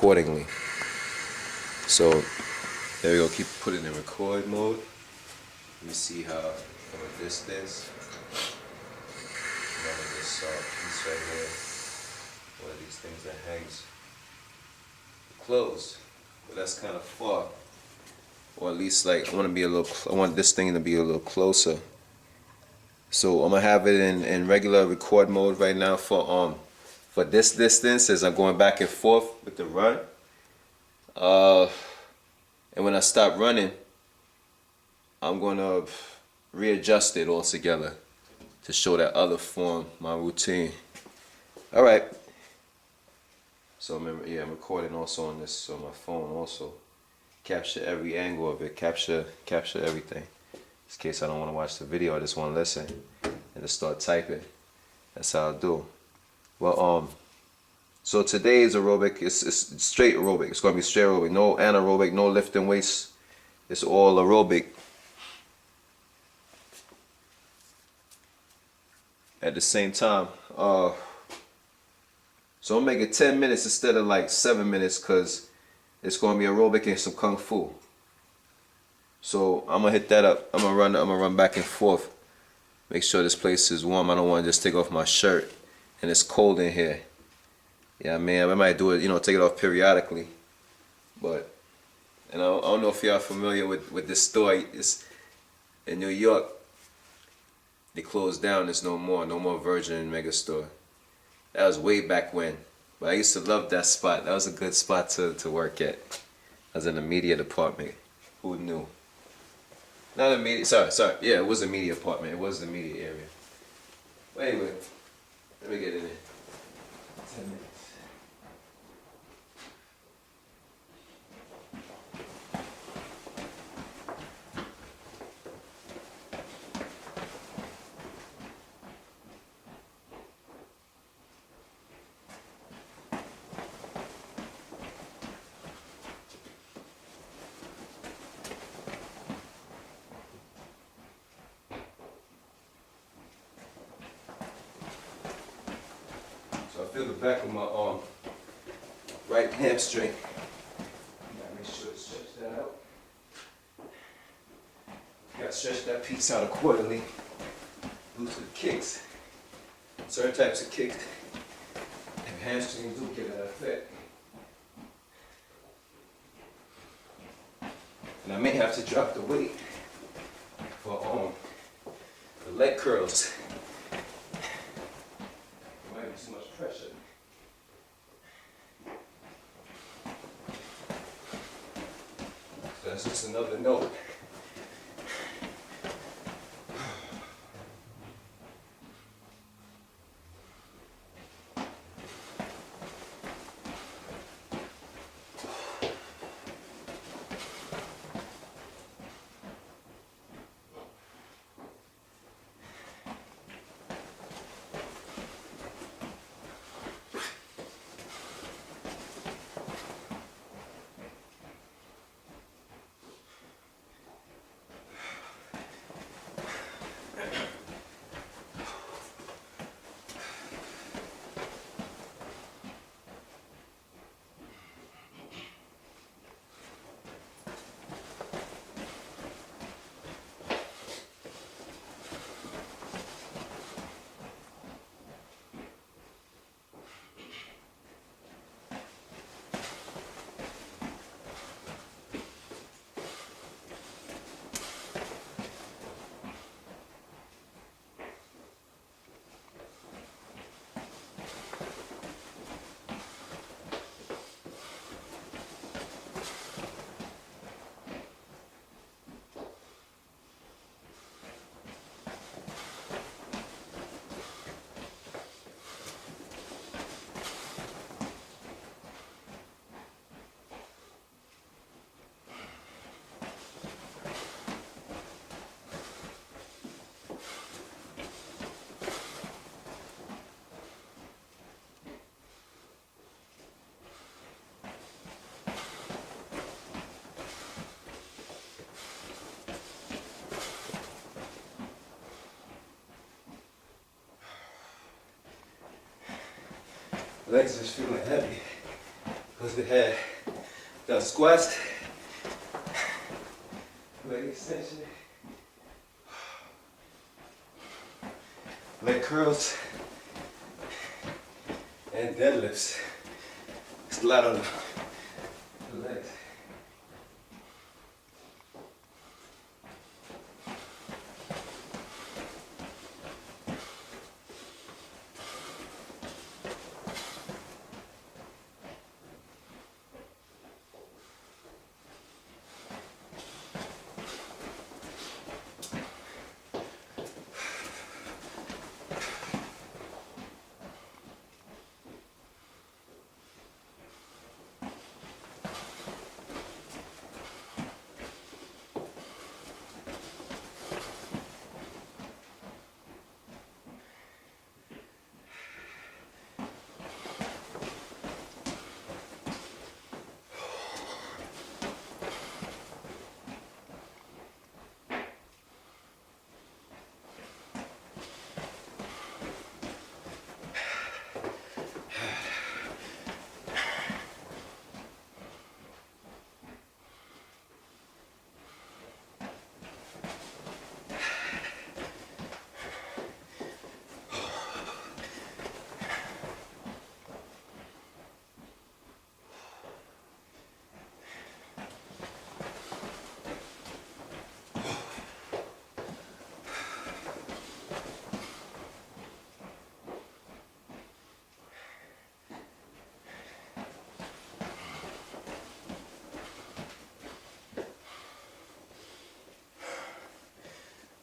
accordingly. So there we go, keep putting in record mode. Let me see how from a distance. This piece right here, one of these things that hangs closed, but that's kind of far. Or at least like I want this thing to be a little closer. So I'm gonna have it in regular record mode right now for this distance as I'm going back and forth with the run. And when I stop running, I'm gonna readjust it altogether to show that other form, my routine. All right. So I'm recording also on this on my phone also. Capture every angle of it. Capture everything. In case I don't want to watch the video, I just want to listen and just start typing. That's how I do. Well, so today's aerobic it's straight aerobic. It's gonna be straight aerobic. No anaerobic. No lifting weights. It's all aerobic. At the same time, so I'm making 10 minutes instead of like 7 minutes because it's gonna be aerobic and some kung fu. So I'm gonna hit that up. I'm gonna run back and forth. Make sure this place is warm. I don't want to just take off my shirt and it's cold in here. Yeah, man, I might do it. Take it off periodically. But I don't know if y'all familiar with this store. It's in New York. They closed down. There's no more Virgin Mega Store. That was way back when. But I used to love that spot. That was a good spot to work at. I was in the media department. Who knew? Not a media. Sorry. Yeah, it was a media department. It was the media area. But anyway, let me get in there. 10 minutes. So I feel the back of my arm, right hamstring. Gotta make sure to stretch that out. Gotta stretch that piece out accordingly. Due to the kicks. Certain types of kicks, hamstrings do get that effect. And I may have to drop the weight for the leg curls. Too much pressure. So that's just another note. Legs just feeling heavy Let's get ahead. Done squats, leg extension, leg curls, and deadlifts. It's a lot on the legs.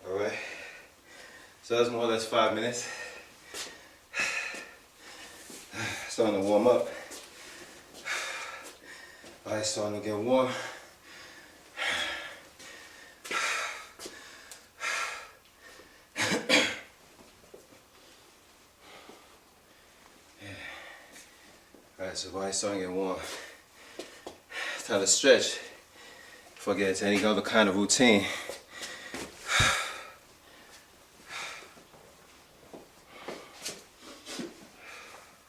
Alright, so that's more or less 5 minutes. Starting to warm up. Alright, starting to get warm. Alright, so body's starting to get warm. Time to stretch before I get into any other kind of routine.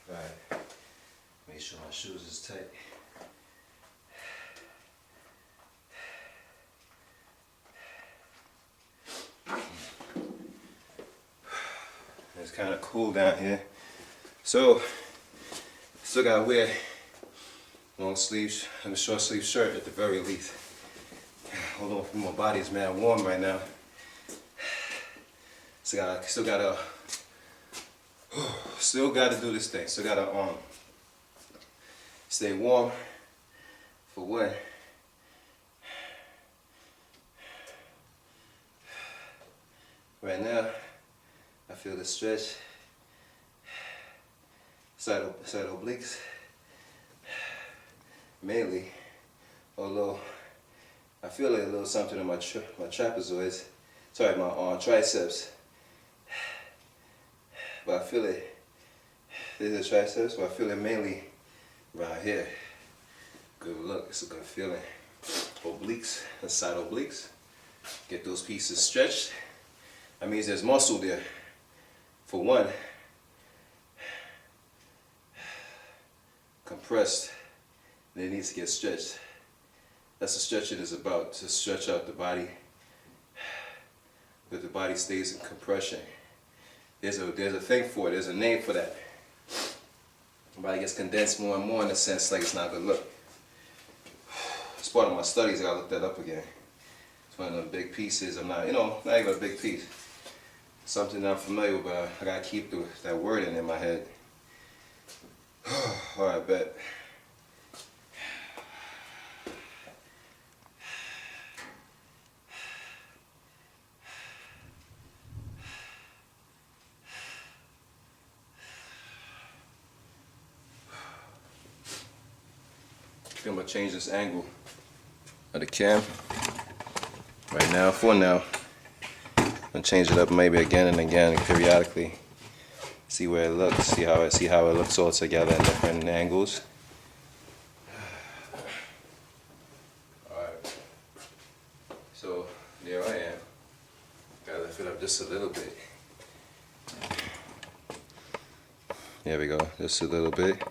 Alright, make sure my shoes is tight. It's kind of cool down here, so still gotta wear long sleeves and a short sleeve shirt at the very least. Although my body is mad warm right now, so still gotta do this thing. Still gotta stay warm for when. Right now, I feel the stretch, side obliques, mainly, although I feel like a little something in my trapezoids, sorry, my triceps, but I feel it, there's a triceps, but I feel it mainly right here. Good look, it's a good feeling. Obliques, the side obliques, get those pieces stretched. That means there's muscle there, for one. Compressed, and it needs to get stretched. That's what stretching is about, to stretch out the body, but the body stays in compression. There's a thing for it, there's a name for that. The body gets condensed more and more in a sense like it's not good look. It's part of my studies, I gotta look that up again. It's one of the big pieces, I'm not, not even a big piece. Something I'm familiar with, but I gotta keep that word in my head. Alright, bet. I'm gonna change this angle of the cam right now. For now, I'm gonna change it up maybe again and again, periodically. See where it looks. See how it looks all together in different angles. All right. So there I am. Gotta lift it up just a little bit. There we go. Just a little bit.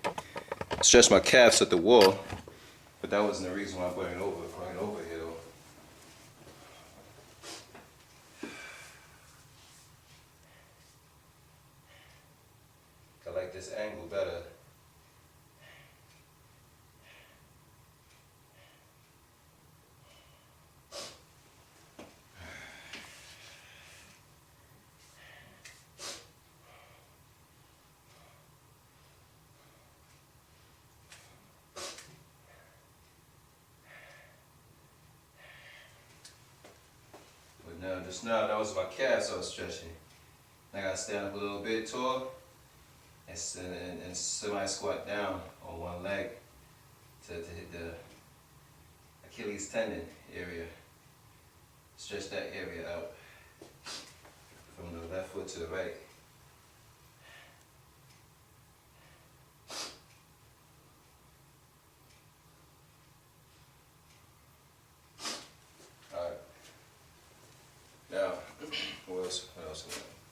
stretched my calves at the wall, but that wasn't the reason why I brought it over here though. I like this angle better. But now, just now, that was my calves I was stretching. I gotta stand up a little bit tall and semi-squat down on one leg to hit the Achilles tendon area. Stretch that area out from the left foot to the right. Alright. Now, what else?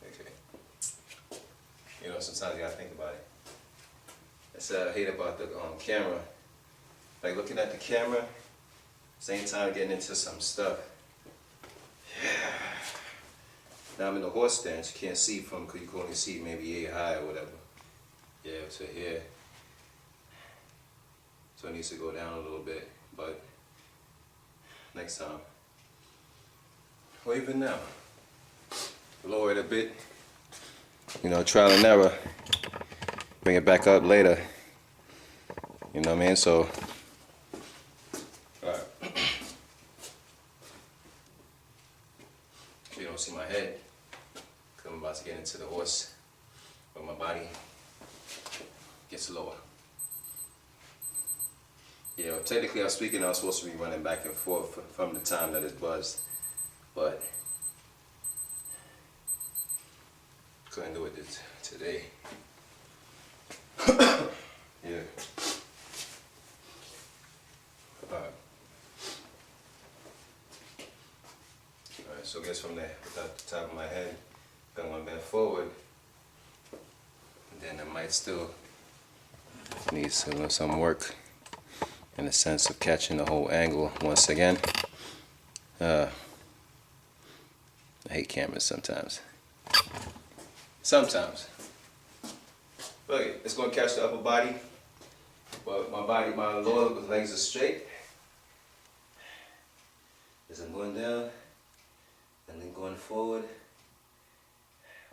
Okay. You know, sometimes you gotta think about it. That's what I hate about the camera. Like looking at the camera, same time getting into some stuff. Now I'm in the horse stance. You can't see from, because you can only see maybe 8 high or whatever. Yeah, to here. So it needs to go down a little bit, but next time. Or even now. Lower it a bit. You know, trial and error. Bring it back up later. You know what I mean? So, alright. You don't see my head, because I'm about to get into the horse, but my body gets lower. Yeah, well, technically I'm speaking, I was supposed to be running back and forth from the time that it buzzed, but couldn't do it today. Yeah. Alright, so I guess from there, without the top of my head, going back forward, and then it might still need some work in the sense of catching the whole angle once again. I hate cameras sometimes. Sometimes. Look, it's going to catch the upper body, but my lower legs are straight. As I'm going down, and then going forward,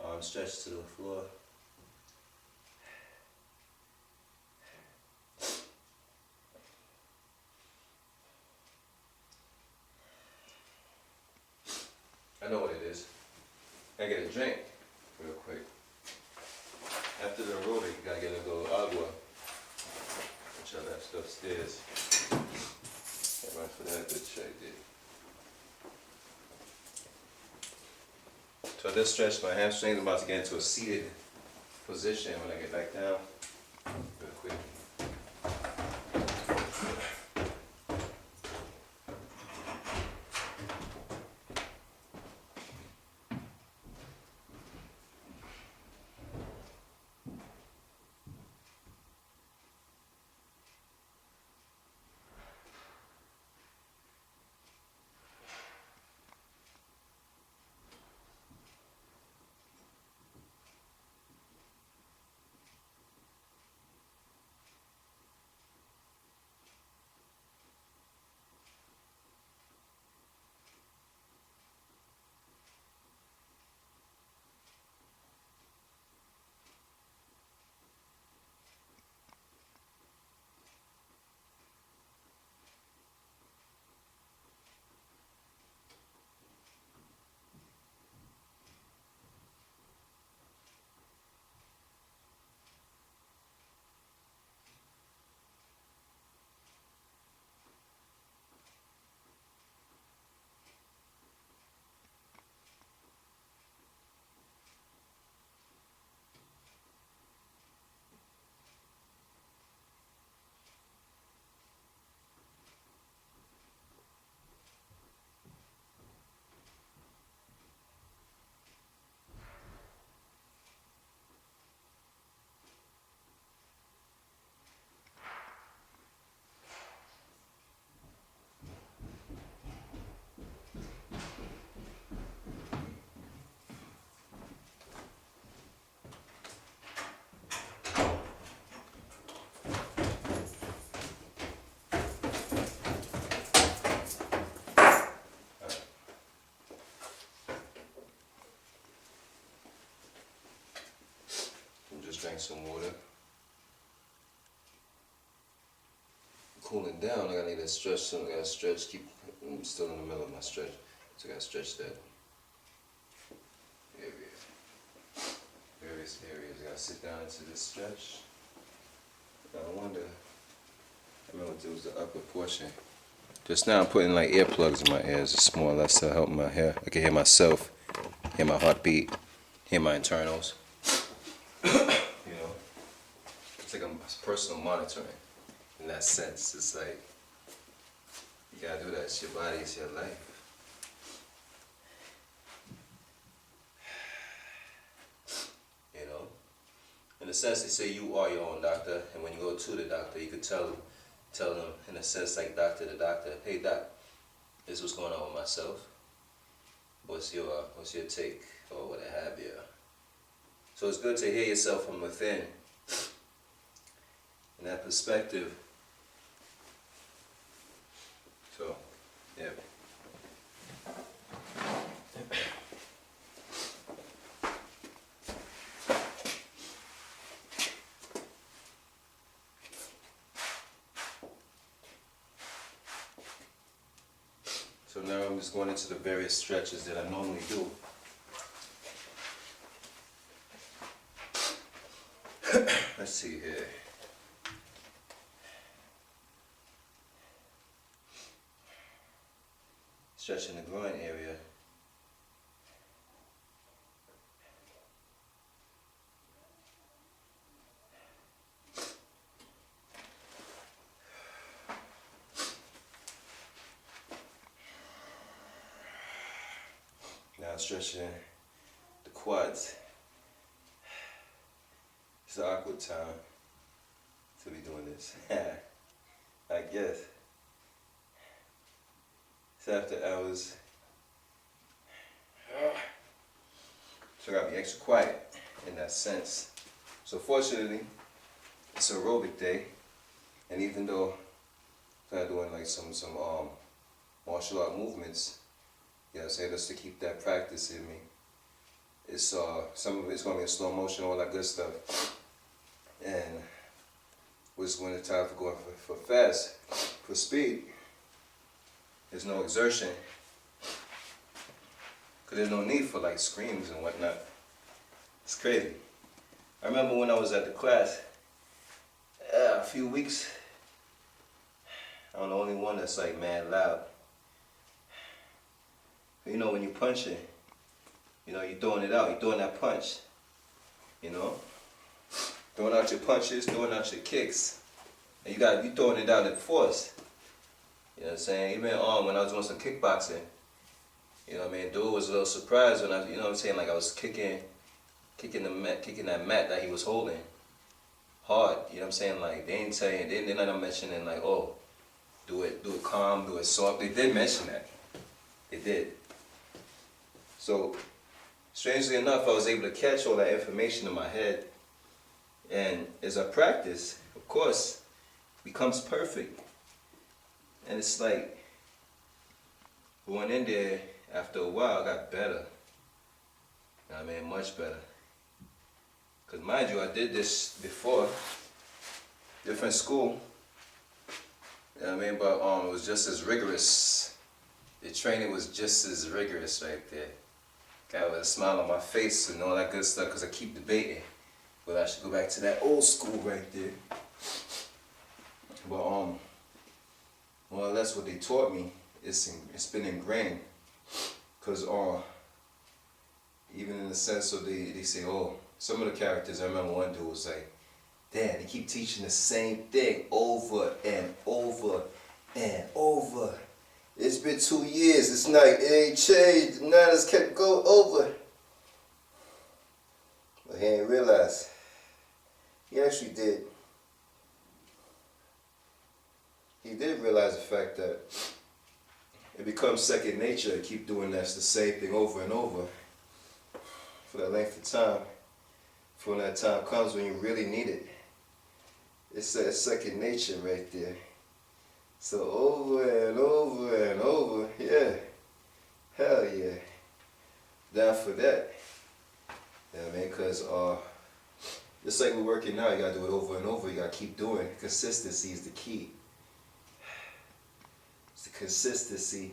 arms stretched to the floor. I know what it is. I get a drink real quick. After the aerobic, you gotta get a little agua, which I left upstairs. Can't run for that bitch right there. So I just stretched my hamstrings. I'm about to get into a seated position when I get back down. Real quick. drink some water. Cooling down, I need to stretch some. I gotta stretch, I'm still in the middle of my stretch. So I gotta stretch that area. Various areas. I gotta sit down into this stretch. I wonder, I remember it was the upper portion. Just now I'm putting like earplugs in my ears. It's more or less to help my hair. I can hear myself, hear my heartbeat, hear my internals. You know, it's like a personal monitoring in that sense. It's like, you gotta do that. It's your body, it's your life. You know, in a sense, they say you are your own doctor, and when you go to the doctor, you could tell them in a sense, like doctor to doctor, hey doc, this is what's going on with myself. What's your take, or what have you? So it's good to hear yourself from within. In that perspective. So, yeah. So now I'm just going into the various stretches that I normally do. Let's see here. Stretching the groin area. Now stretching the quads. It's an awkward time to be doing this. I guess. It's after hours. So I gotta be extra quiet in that sense. So fortunately, it's aerobic day. And even though I'm doing like some martial art movements, you know what I'm saying, just to keep that practice in me. It's some of it's gonna be in slow motion, all that good stuff. And when it's time for going for fast, for speed, there's no exertion. Cause there's no need for like screams and whatnot. It's crazy. I remember when I was at the class, a few weeks, I'm the only one that's like mad loud. You know, when you're punching, you know, you're throwing it out, you're throwing that punch, you know? Throwing out your punches, throwing out your kicks. And you throwing it out at force. You know what I'm saying? Even when I was doing some kickboxing, you know what I mean, dude was a little surprised when you know what I'm saying, like I was kicking that mat that he was holding hard, you know what I'm saying? Like they didn't say, they're not mentioning like, oh, do it calm, do it soft. They did mention that. They did. So, strangely enough, I was able to catch all that information in my head. And as I practice, of course, it becomes perfect. And it's like, going in there, after a while, I got better. You know what I mean? Much better. Because mind you, I did this before, different school. You know what I mean? But it was just as rigorous. The training was just as rigorous right there. Got a smile on my face and all that good stuff because I keep debating. But I should go back to that old school right there. But more or less what they taught me, it's been ingrained. Because even in the sense of they say, oh, some of the characters, I remember one dude was like, damn, they keep teaching the same thing over and over and over. It's been 2 years, it's not, it ain't changed, the Niners kept going over. But he ain't realized. He actually did. He did realize the fact that it becomes second nature to keep doing the same thing over and over for that length of time. For when that time comes when you really need it. It's that second nature right there. So over and over and over, yeah. Hell yeah. Down for that. You know what I mean? Because Just like we're working now, you gotta do it over and over. You gotta keep doing it. Consistency is the key. It's the consistency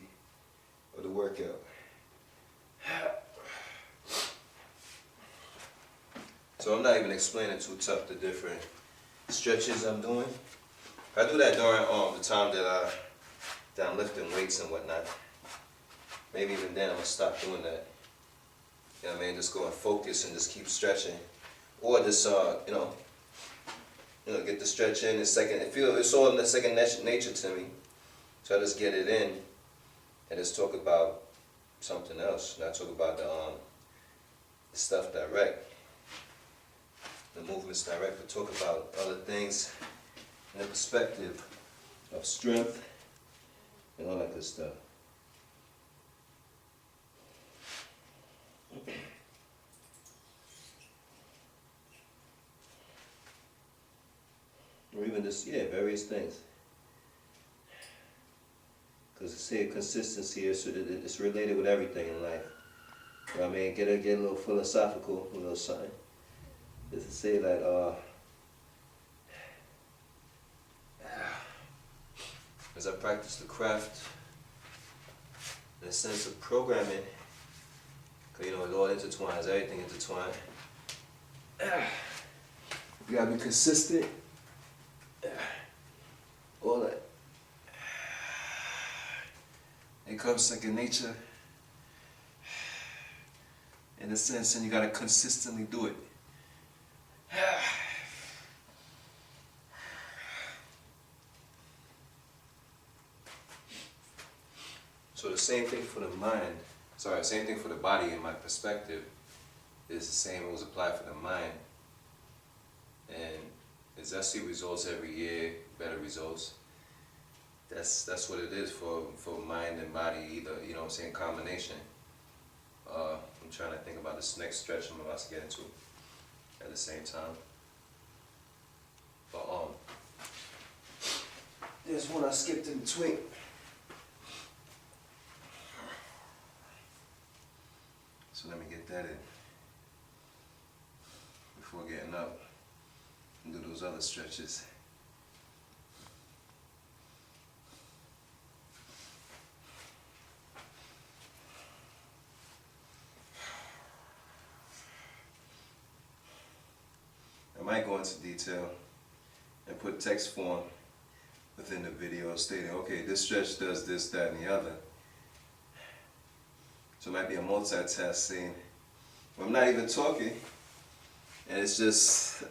of the workout. So I'm not even explaining too tough the different stretches I'm doing. I do that during the time that I'm lifting weights and whatnot. Maybe even then I'm gonna stop doing that. You know what I mean? Just go and focus and just keep stretching, or just get the stretch in. It's all in the second nature to me. So I just get it in and just talk about something else. Not talk about the stuff direct, the movements direct, but talk about other things in the perspective of strength and all that good stuff. Or even just, various things. Because I say consistency is it's related with everything in life. You know what I mean? Get a little philosophical, a little something. Just to say that, as I practice the craft, in a sense of programming, because it all intertwines, everything intertwines. You gotta be consistent. All that. It comes second nature, in a sense, and you gotta consistently do it. So the same thing for the same thing for the body in my perspective is the same it was applied for the mind. And as I see results every year, better results, that's what it is for mind and body, either, combination. I'm trying to think about this next stretch I'm about to get into at the same time. But there's one I skipped in between. So let me get that in before getting up and do those other stretches. I might go into detail and put text form within the video stating, okay, this stretch does this, that, and the other. So it might be a multitask scene where I'm not even talking, and it's just,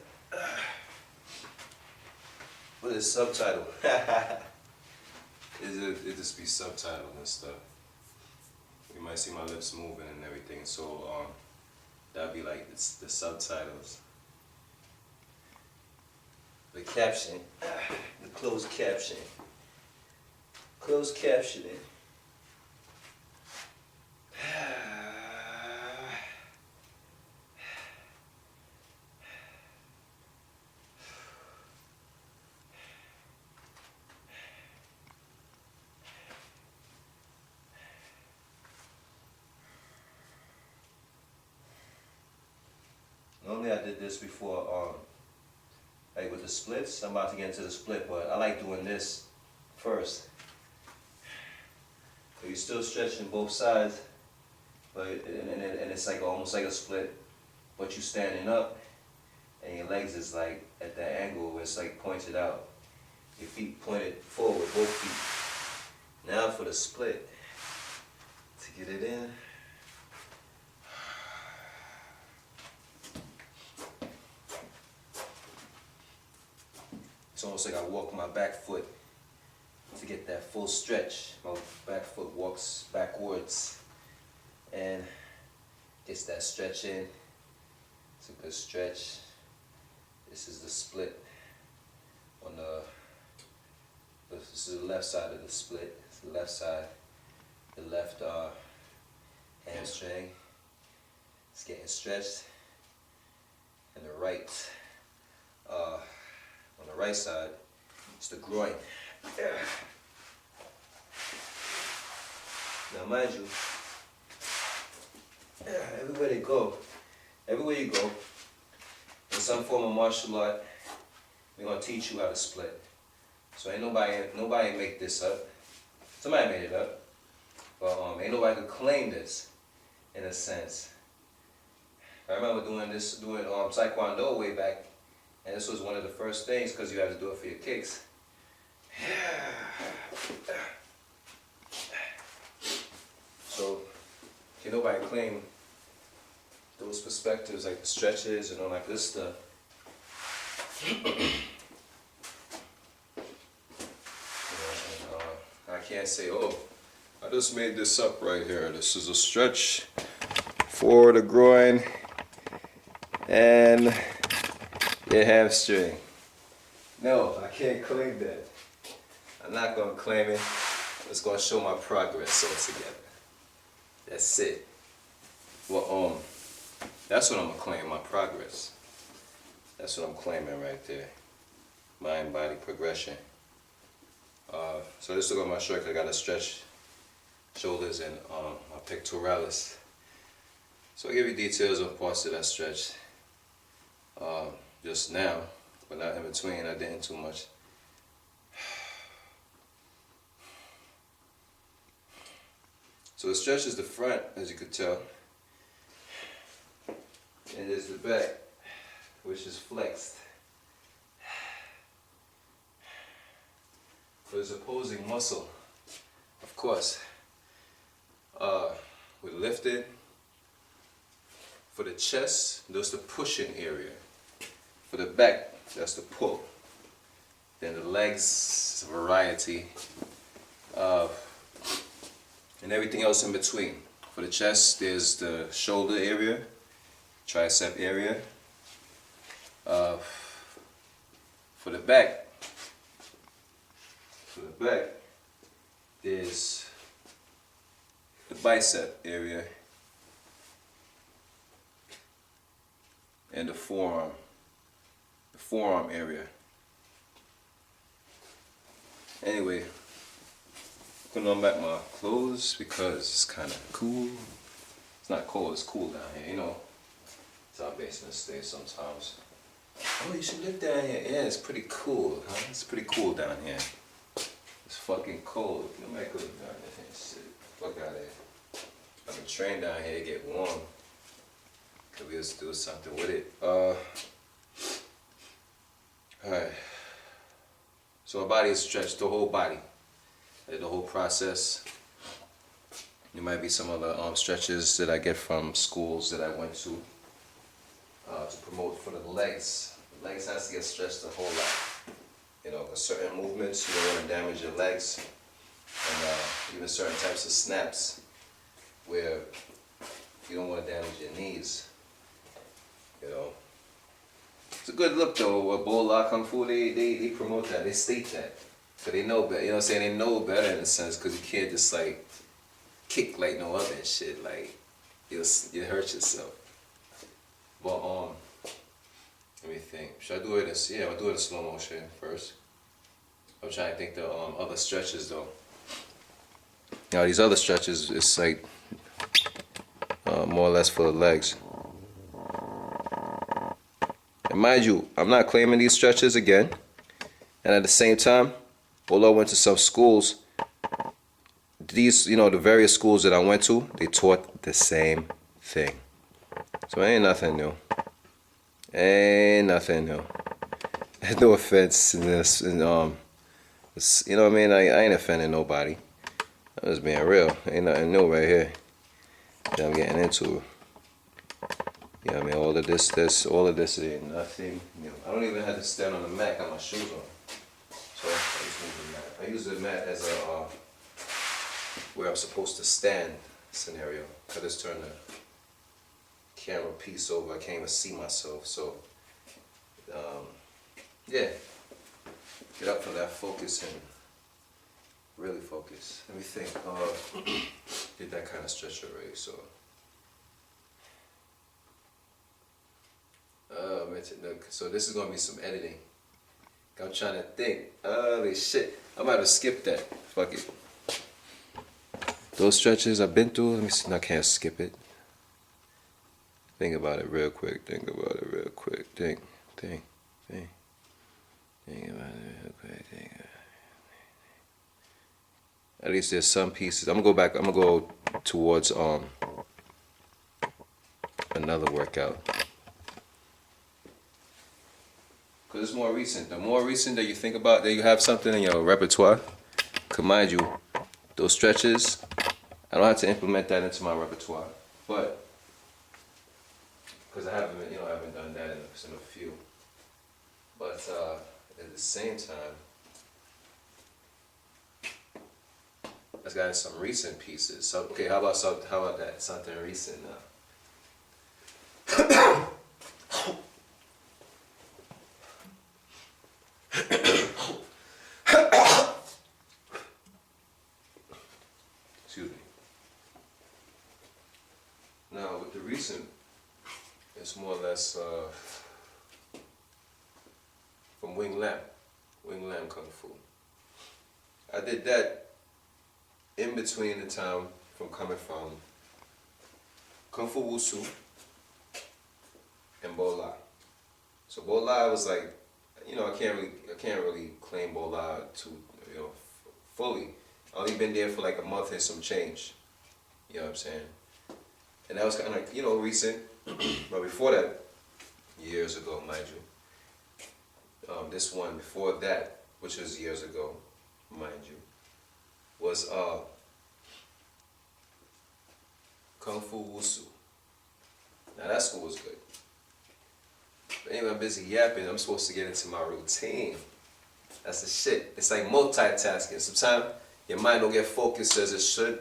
what is subtitle? It just be subtitled and stuff. You might see my lips moving and everything, so that'd be like the subtitles. The caption, the closed caption. Closed captioning. Normally I did this before, like with the splits. I'm about to get into the split, but I like doing this first. So you're still stretching both sides, but and it's like almost like a split, but you're standing up, and your legs is like at that angle where it's like pointed out. Your feet pointed forward, both feet. Now for the split, to get it in. It's almost like I walk my back foot to get that full stretch. My back foot walks backwards and gets that stretch in. It's a good stretch. This is the split on this is the left side of the split. It's the left side, the left hamstring. It's getting stretched, and the right. On the right side, it's the groin. Now mind you, everywhere you go, in some form of martial art, we're gonna teach you how to split. So ain't nobody make this up. Somebody made it up, but ain't nobody could claim this in a sense. I remember doing Taekwondo way back, and this was one of the first things because you had to do it for your kicks. So can nobody claim those perspectives like the stretches and all that good stuff. I can't say, oh, I just made this up right here. This is a stretch for the groin and your hamstring. No, I can't claim that. I'm not gonna claim it. I'm just gonna show my progress altogether. That's it. Well, that's what I'm gonna claim, my progress. That's what I'm claiming right there. Mind, body, progression. So this look on my shirt, I gotta stretch shoulders and my pectoralis. So I give you details on parts of that stretch just now, but not in between. I didn't too much. So the stretch is the front, as you could tell, and there's the back, which is flexed. For this opposing muscle, of course, we lift it. For the chest, that's the pushing area. For the back, that's the pull. Then the legs, variety, and everything else in between. For the chest, there's the shoulder area, tricep area. For the back, there's the bicep area and the forearm area. Anyway, putting on back my clothes because it's kind of cool. It's not cold, it's cool down here, you know. It's our basement stays sometimes. Oh, you should live down here. Yeah, it's pretty cool, huh? It's pretty cool down here. It's fucking cold. Nobody could live down here. Shit, fuck out of here. I can train down here, get warm. Could we just do something with it? Alright. So my body is stretched, the whole body. Like the whole process. There might be some other stretches that I get from schools that I went to promote for the legs. The legs has to get stretched a whole lot. You know, for certain movements, you don't want to damage your legs. And even certain types of snaps where you don't want to damage your knees. You know. It's a good look though. Bola Kung Fu, they promote that, they state that. So they know better, you know what I'm saying? They know better in a sense, because you can't just like kick like no other and shit. Like, you hurt yourself. But let me think. Should I do it in, I'll do it in slow motion first. I'm trying to think the other stretches though. You know, these other stretches, it's like more or less for the legs. And mind you, I'm not claiming these stretches again. And at the same time, although I went to some schools, these, you know, the various schools that I went to, they taught the same thing. So ain't nothing new. Ain't nothing new. No offense in this, and you know what I mean? I ain't offending nobody. I'm just being real. Ain't nothing new right here that I'm getting into. You know what I mean? All of this ain't nothing new. I don't even have to stand on the mat, got my shoes on. So I just move the mat. I use the mat as a where I'm supposed to stand scenario. I just turn the camera piece over. I can't even see myself. So yeah, get up from that focus and really focus. Let me think. Did that kind of stretch already. So so this is gonna be some editing. I'm trying to think. Holy shit. I might have skipped that. Fuck it. Those stretches I've been through, let me see. I can't skip it. Think about it real quick. Think. thing. At least there's some pieces. I'm gonna go back. I'm gonna go towards another workout because it's more recent. The more recent that you think about, that you have something in your repertoire. Cause mind you, those stretches, I don't have to implement that into my repertoire, but because I haven't done that in a few. But at the same time, I've got some recent pieces. So okay, how about that? Something recent now. Excuse me. Now with the recent, it's more or less from Wing Lam Kung Fu. I did that in between the time from coming from Kung Fu Wushu and Bo La. So Bo La was like, I can't really claim Bo La fully. I only been there for like a month and some change. You know what I'm saying? And that was kind of recent. But before that, years ago, mind you. This one before that, which was years ago, mind you, was Kung Fu Wushu. Now that school was good. But anyway, I'm busy yapping. I'm supposed to get into my routine. That's the shit. It's like multitasking. Sometimes your mind don't get focused as it should,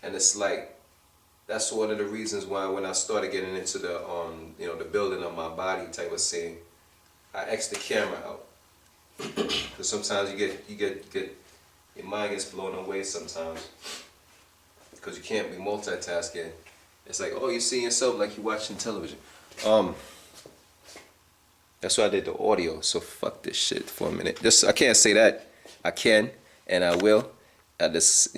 and it's like that's one of the reasons why when I started getting into the the building of my body type of scene, I X the camera out. Because sometimes you get your mind gets blown away sometimes because you can't be multitasking. It's like, oh, you see yourself like you're watching television. That's why I did the audio. So fuck this shit for a minute. I can't say that. I can and I will. I just